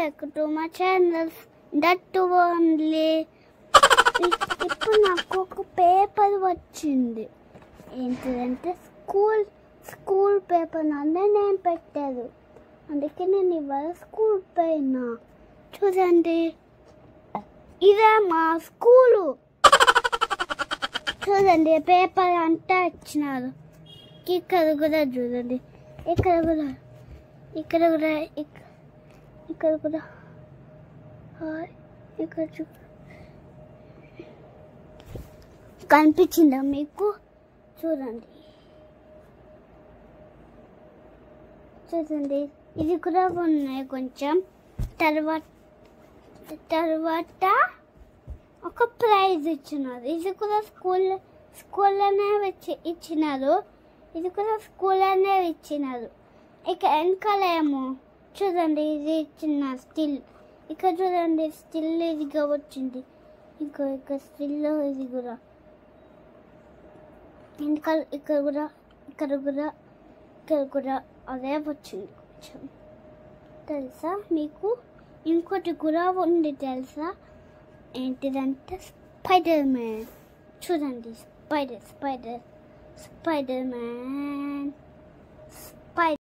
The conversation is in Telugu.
back to my channel. That too only. ఇప్పుడు నాకు ఒక పేపర్ వచ్చింది. ఏంటంటే స్కూల్ పేపర్ అన్నీ నేను పెట్టారు. అందుకే నేను ఇవాళ స్కూల్ పోయినా. చూడండి, ఇదే మా స్కూలు. చూడండి, పేపర్ అంతా ఇచ్చినారు. ఇక్కడ కూడా చూడండి, ఇక్కడ కూడా ఇక్కడ కూడా ఇక్కడ కనిపించిందా మీకు? చూడండి ఇది కూడా ఉన్నాయి కొంచెం. తర్వాత ఒక ప్రైజ్ ఇచ్చినారు. ఇది కూడా స్కూల్లోనే ఇచ్చినారు. ఇది కూడా స్కూల్లోనే ఇచ్చినారు. ఇక వెనకాలేమో చూడండి, ఇది ఇచ్చిన స్టిల్. ఇక్కడ చూడండి, స్టిల్ ఇదిగా వచ్చింది. ఇక్కడ స్టిల్ ఇది కూడా వెనకాల ఇక్కడ కూడా అదే వచ్చింది కొంచెం. తెలుసా మీకు? ఇంకోటి కూడా ఉంది తెలుసా? ఏంటిదంటే స్పైడర్ మ్యాన్. చూడండి, స్పైడర్ మ్యాన్.